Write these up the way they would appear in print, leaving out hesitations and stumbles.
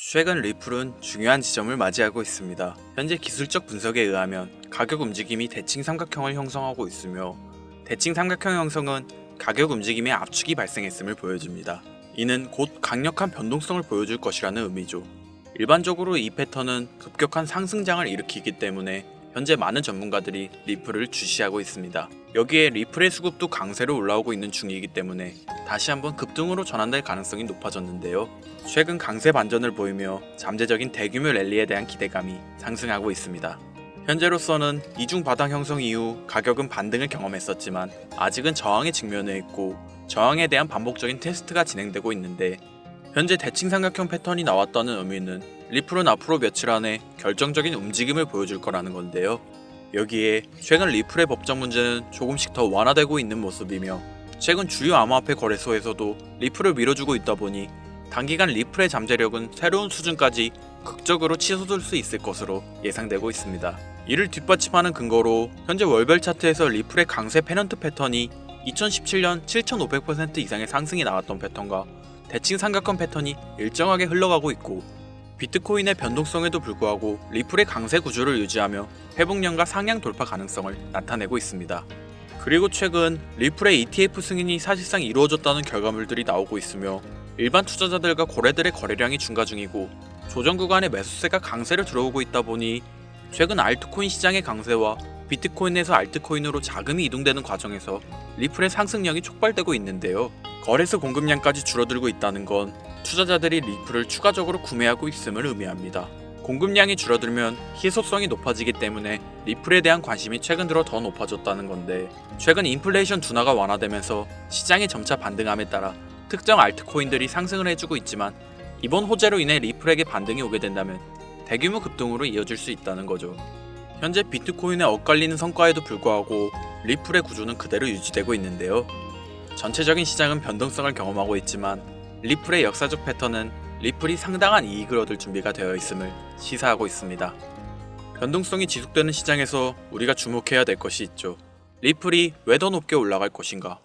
최근 리플은 중요한 지점을 맞이하고 있습니다. 현재 기술적 분석에 의하면 가격 움직임이 대칭 삼각형을 형성하고 있으며, 대칭 삼각형 형성은 가격 움직임에 압축이 발생했음을 보여줍니다. 이는 곧 강력한 변동성을 보여줄 것이라는 의미죠. 일반적으로 이 패턴은 급격한 상승장을 일으키기 때문에 현재 많은 전문가들이 리플을 주시하고 있습니다. 여기에 리플의 수급도 강세로 올라오고 있는 중이기 때문에 다시 한번 급등으로 전환될 가능성이 높아졌는데요. 최근 강세 반전을 보이며 잠재적인 대규모 랠리에 대한 기대감이 상승하고 있습니다. 현재로서는 이중 바닥 형성 이후 가격은 반등을 경험했었지만 아직은 저항에 직면해 있고, 저항에 대한 반복적인 테스트가 진행되고 있는데, 현재 대칭 삼각형 패턴이 나왔다는 의미는 리플은 앞으로 며칠 안에 결정적인 움직임을 보여줄 거라는 건데요. 여기에 최근 리플의 법적 문제는 조금씩 더 완화되고 있는 모습이며, 최근 주요 암호화폐 거래소에서도 리플을 밀어주고 있다 보니 단기간 리플의 잠재력은 새로운 수준까지 극적으로 치솟을 수 있을 것으로 예상되고 있습니다. 이를 뒷받침하는 근거로 현재 월별 차트에서 리플의 강세 페넌트 패턴이 2017년 7,500% 이상의 상승이 나왔던 패턴과 대칭 삼각형 패턴이 일정하게 흘러가고 있고, 비트코인의 변동성에도 불구하고 리플의 강세 구조를 유지하며 회복량과 상향 돌파 가능성을 나타내고 있습니다. 그리고 최근 리플의 ETF 승인이 사실상 이루어졌다는 결과물들이 나오고 있으며, 일반 투자자들과 고래들의 거래량이 증가 중이고 조정 구간의 매수세가 강세를 들어오고 있다 보니 최근 알트코인 시장의 강세와 비트코인에서 알트코인으로 자금이 이동되는 과정에서 리플의 상승력이 촉발되고 있는데요. 거래소 공급량까지 줄어들고 있다는 건 투자자들이 리플을 추가적으로 구매하고 있음을 의미합니다. 공급량이 줄어들면 희소성이 높아지기 때문에 리플에 대한 관심이 최근 들어 더 높아졌다는 건데, 최근 인플레이션 둔화가 완화되면서 시장이 점차 반등함에 따라 특정 알트코인들이 상승을 해주고 있지만, 이번 호재로 인해 리플에게 반등이 오게 된다면 대규모 급등으로 이어질 수 있다는 거죠. 현재 비트코인의 엇갈리는 성과에도 불구하고 리플의 구조는 그대로 유지되고 있는데요. 전체적인 시장은 변동성을 경험하고 있지만 리플의 역사적 패턴은 리플이 상당한 이익을 얻을 준비가 되어 있음을 시사하고 있습니다. 변동성이 지속되는 시장에서 우리가 주목해야 될 것이 있죠. 리플이 왜 더 높게 올라갈 것인가?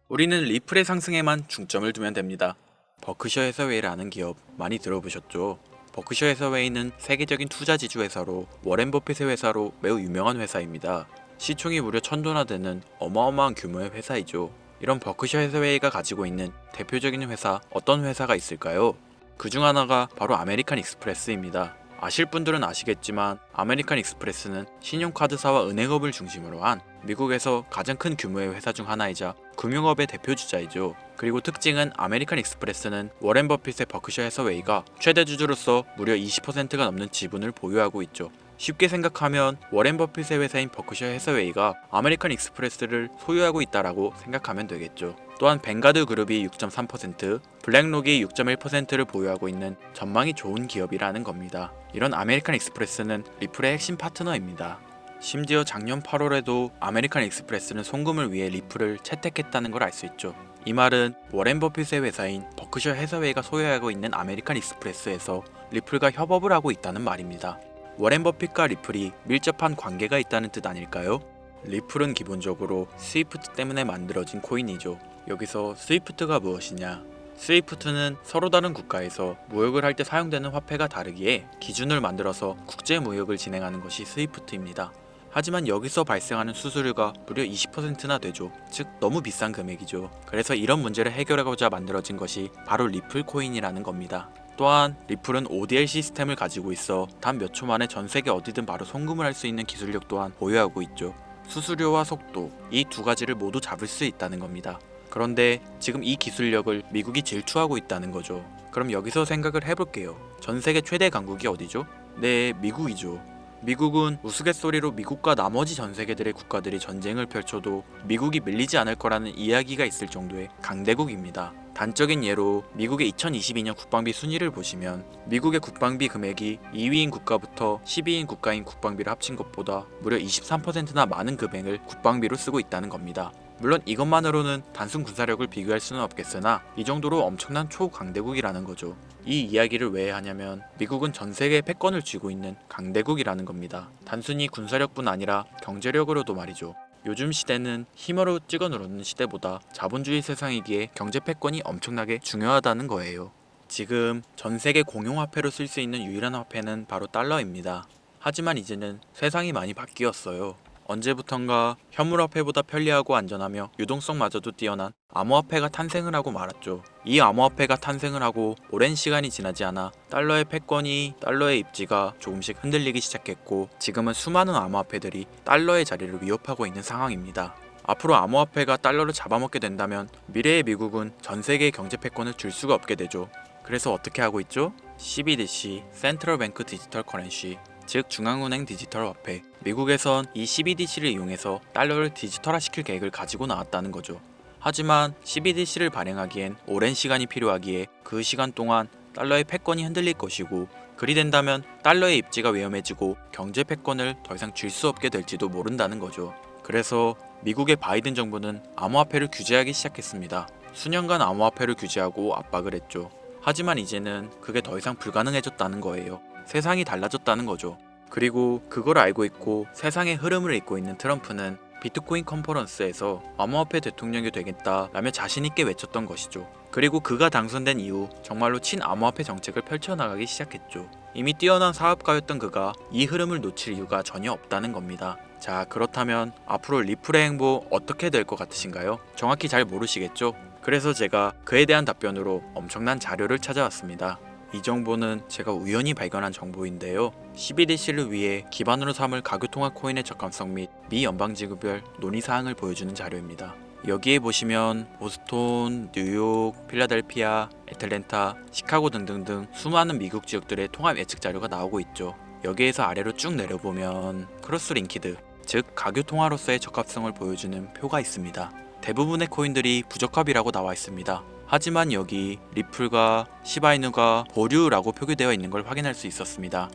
우리는 리플의 상승에만 중점을 두면 됩니다. 버크셔 해서웨이라는 기업 많이 들어보셨죠? 버크셔 해서웨이는 세계적인 투자 지주 회사로 워렌 버핏의 회사로 매우 유명한 회사입니다. 시총이 무려 1,000조나 되는 어마어마한 규모의 회사이죠. 이런 버크셔 해서웨이가 가지고 있는 대표적인 회사, 어떤 회사가 있을까요? 그 중 하나가 바로 아메리칸 익스프레스입니다. 아실 분들은 아시겠지만 아메리칸 익스프레스는 신용카드사와 은행업을 중심으로 한 미국에서 가장 큰 규모의 회사 중 하나이자 금융업의 대표주자이죠. 그리고 특징은 아메리칸 익스프레스는 워렌 버핏의 버크셔 해서웨이가 최대 주주로서 무려 20%가 넘는 지분을 보유하고 있죠. 쉽게 생각하면 워렌 버핏의 회사인 버크셔 해서웨이가 아메리칸 익스프레스를 소유하고 있다라고 생각하면 되겠죠. 또한 뱅가드 그룹이 6.3%, 블랙록이 6.1%를 보유하고 있는 전망이 좋은 기업이라는 겁니다. 이런 아메리칸 익스프레스는 리플의 핵심 파트너입니다. 심지어 작년 8월에도 아메리칸 익스프레스는 송금을 위해 리플을 채택했다는 걸 알 수 있죠. 이 말은 워렌 버핏의 회사인 버크셔 해서웨이가 소유하고 있는 아메리칸 익스프레스에서 리플과 협업을 하고 있다는 말입니다. 워렌 버핏과 리플이 밀접한 관계가 있다는 뜻 아닐까요? 리플은 기본적으로 스위프트 때문에 만들어진 코인이죠. 여기서 스위프트가 무엇이냐? 스위프트는 서로 다른 국가에서 무역을 할 때 사용되는 화폐가 다르기에 기준을 만들어서 국제 무역을 진행하는 것이 스위프트입니다. 하지만 여기서 발생하는 수수료가 무려 20%나 되죠. 즉 너무 비싼 금액이죠. 그래서 이런 문제를 해결하고자 만들어진 것이 바로 리플 코인이라는 겁니다. 또한 리플은 ODL 시스템을 가지고 있어 단 몇 초 만에 전 세계 어디든 바로 송금을 할 수 있는 기술력 또한 보유하고 있죠. 수수료와 속도, 이 두 가지를 모두 잡을 수 있다는 겁니다. 그런데 지금 이 기술력을 미국이 질투하고 있다는 거죠. 그럼 여기서 생각을 해볼게요. 전 세계 최대 강국이 어디죠? 네, 미국이죠. 미국은 우스갯소리로 미국과 나머지 전 세계들의 국가들이 전쟁을 펼쳐도 미국이 밀리지 않을 거라는 이야기가 있을 정도의 강대국입니다. 단적인 예로 미국의 2022년 국방비 순위를 보시면 미국의 국방비 금액이 2위인 국가부터 10위인 국가인 국방비를 합친 것보다 무려 23%나 많은 금액을 국방비로 쓰고 있다는 겁니다. 물론 이것만으로는 단순 군사력을 비교할 수는 없겠으나 이 정도로 엄청난 초강대국이라는 거죠. 이 이야기를 왜 하냐면 미국은 전 세계의 패권을 쥐고 있는 강대국이라는 겁니다. 단순히 군사력뿐 아니라 경제력으로도 말이죠. 요즘 시대는 힘으로 찍어 누르는 시대보다 자본주의 세상이기에 경제 패권이 엄청나게 중요하다는 거예요. 지금 전 세계 공용화폐로 쓸 수 있는 유일한 화폐는 바로 달러입니다. 하지만 이제는 세상이 많이 바뀌었어요. 언제부턴가 현물화폐보다 편리하고 안전하며 유동성마저도 뛰어난 암호화폐가 탄생을 하고 말았죠. 이 암호화폐가 탄생을 하고 오랜 시간이 지나지 않아 달러의 패권이, 달러의 입지가 조금씩 흔들리기 시작했고, 지금은 수많은 암호화폐들이 달러의 자리를 위협하고 있는 상황입니다. 앞으로 암호화폐가 달러를 잡아먹게 된다면 미래의 미국은 전 세계의 경제 패권을 줄 수가 없게 되죠. 그래서 어떻게 하고 있죠? CBDC, 센트럴 뱅크 디지털 커런시, 즉 중앙은행 디지털 화폐. 미국에선 이 CBDC를 이용해서 달러를 디지털화시킬 계획을 가지고 나왔다는 거죠. 하지만 CBDC를 발행하기엔 오랜 시간이 필요하기에 그 시간 동안 달러의 패권이 흔들릴 것이고, 그리 된다면 달러의 입지가 위험해지고 경제 패권을 더 이상 줄 수 없게 될지도 모른다는 거죠. 그래서 미국의 바이든 정부는 암호화폐를 규제하기 시작했습니다. 수년간 암호화폐를 규제하고 압박을 했죠. 하지만 이제는 그게 더 이상 불가능해졌다는 거예요. 세상이 달라졌다는 거죠. 그리고 그걸 알고 있고 세상의 흐름을 읽고 있는 트럼프는 비트코인 컨퍼런스에서 암호화폐 대통령이 되겠다라며 자신있게 외쳤던 것이죠. 그리고 그가 당선된 이후 정말로 친암호화폐 정책을 펼쳐나가기 시작했죠. 이미 뛰어난 사업가였던 그가 이 흐름을 놓칠 이유가 전혀 없다는 겁니다. 자, 그렇다면 앞으로 리플의 행보 어떻게 될 것 같으신가요? 정확히 잘 모르시겠죠? 그래서 제가 그에 대한 답변으로 엄청난 자료를 찾아왔습니다. 이 정보는 제가 우연히 발견한 정보인데요. CBDC를 위해 기반으로 삼을 가교통화 코인의 적합성 및 미 연방지구별 논의사항을 보여주는 자료입니다. 여기에 보시면 보스톤, 뉴욕, 필라델피아, 애틀랜타, 시카고 등등등 수많은 미국 지역들의 통합 예측 자료가 나오고 있죠. 여기에서 아래로 쭉 내려보면 크로스링키드, 즉 가교통화로서의 적합성을 보여주는 표가 있습니다. 대부분의 코인들이 부적합이라고 나와 있습니다. 하지만 여기 리플과 시바이누가 보류라고 표기되어 있는 걸 확인할 수 있었습니다.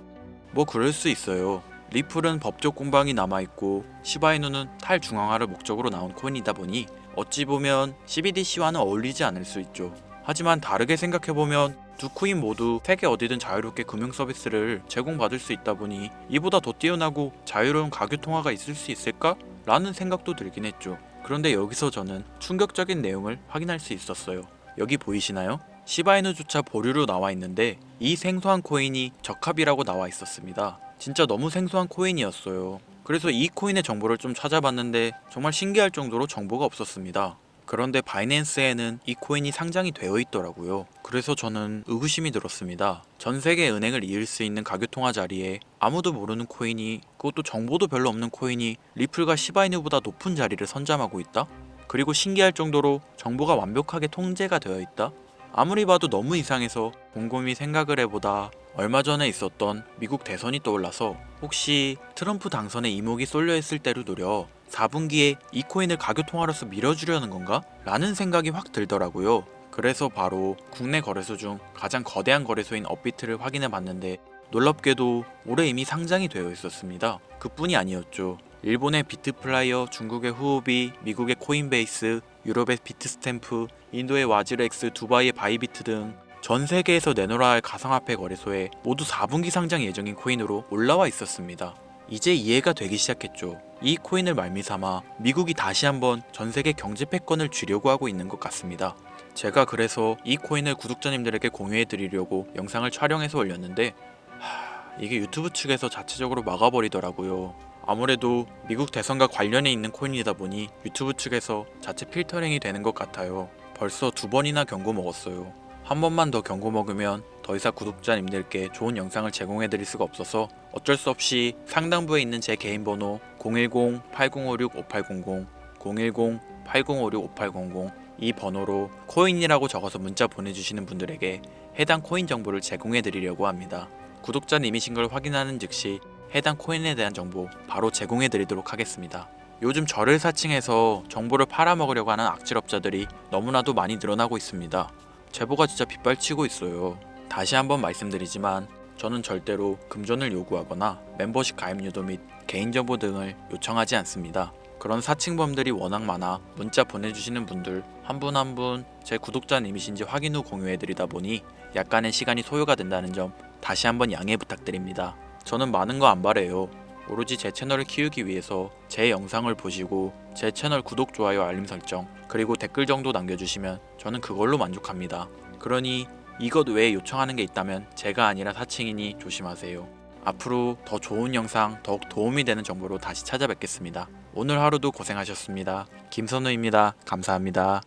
뭐 그럴 수 있어요. 리플은 법적 공방이 남아있고 시바이누는 탈중앙화를 목적으로 나온 코인이다 보니 어찌 보면 CBDC와는 어울리지 않을 수 있죠. 하지만 다르게 생각해보면 두 코인 모두 세계 어디든 자유롭게 금융 서비스를 제공받을 수 있다 보니 이보다 더 뛰어나고 자유로운 가교통화가 있을 수 있을까? 라는 생각도 들긴 했죠. 그런데 여기서 저는 충격적인 내용을 확인할 수 있었어요. 여기 보이시나요? 시바이누조차 보류로 나와 있는데 이 생소한 코인이 적합이라고 나와 있었습니다. 진짜 너무 생소한 코인이었어요. 그래서 이 코인의 정보를 좀 찾아봤는데 정말 신기할 정도로 정보가 없었습니다. 그런데 바이낸스에는 이 코인이 상장이 되어 있더라고요. 그래서 저는 의구심이 들었습니다. 전 세계 은행을 이을 수 있는 가교통화 자리에 아무도 모르는 코인이, 그것도 정보도 별로 없는 코인이 리플과 시바이누보다 높은 자리를 선점하고 있다? 그리고 신기할 정도로 정보가 완벽하게 통제가 되어 있다? 아무리 봐도 너무 이상해서 곰곰이 생각을 해보다 얼마 전에 있었던 미국 대선이 떠올라서 혹시 트럼프 당선에 이목이 쏠려 있을 때를 노려 4분기에 이 코인을 가교통화로서 밀어주려는 건가? 라는 생각이 확 들더라고요. 그래서 바로 국내 거래소 중 가장 거대한 거래소인 업비트를 확인해 봤는데 놀랍게도 올해 이미 상장이 되어 있었습니다. 그뿐이 아니었죠. 일본의 비트플라이어, 중국의 후오비, 미국의 코인베이스, 유럽의 비트스탬프, 인도의 와즈렉스, 두바이의 바이비트 등 전 세계에서 내놓아야 할 가상화폐 거래소에 모두 4분기 상장 예정인 코인으로 올라와 있었습니다. 이제 이해가 되기 시작했죠. 이 코인을 말미삼아 미국이 다시 한번 전 세계 경제 패권을 쥐려고 하고 있는 것 같습니다. 제가 그래서 이 코인을 구독자님들에게 공유해 드리려고 영상을 촬영해서 올렸는데 이게 유튜브 측에서 자체적으로 막아버리더라고요. 아무래도 미국 대선과 관련해 있는 코인이다 보니 유튜브 측에서 자체 필터링이 되는 것 같아요. 벌써 2번이나 경고 먹었어요. 한 번만 더 경고 먹으면 더 이상 구독자님들께 좋은 영상을 제공해 드릴 수가 없어서 어쩔 수 없이 상단부에 있는 제 개인 번호 010-8056-5800, 010-8056-5800 이 번호로 코인이라고 적어서 문자 보내주시는 분들에게 해당 코인 정보를 제공해 드리려고 합니다. 구독자님이신 걸 확인하는 즉시 해당 코인에 대한 정보 바로 제공해 드리도록 하겠습니다. 요즘 저를 사칭해서 정보를 팔아먹으려고 하는 악질업자들이 너무나도 많이 늘어나고 있습니다. 제보가 진짜 빗발치고 있어요. 다시 한번 말씀드리지만 저는 절대로 금전을 요구하거나 멤버십 가입 유도 및 개인정보 등을 요청하지 않습니다. 그런 사칭범들이 워낙 많아 문자 보내주시는 분들 한 분 한 분 제 구독자님이신지 확인 후 공유해드리다 보니 약간의 시간이 소요가 된다는 점 다시 한번 양해 부탁드립니다. 저는 많은 거 안 바래요. 오로지 제 채널을 키우기 위해서 제 영상을 보시고 제 채널 구독, 좋아요, 알림 설정 그리고 댓글 정도 남겨주시면 저는 그걸로 만족합니다. 그러니 이것 외에 요청하는 게 있다면 제가 아니라 사칭이니 조심하세요. 앞으로 더 좋은 영상, 더욱 도움이 되는 정보로 다시 찾아뵙겠습니다. 오늘 하루도 고생하셨습니다. 김선우입니다. 감사합니다.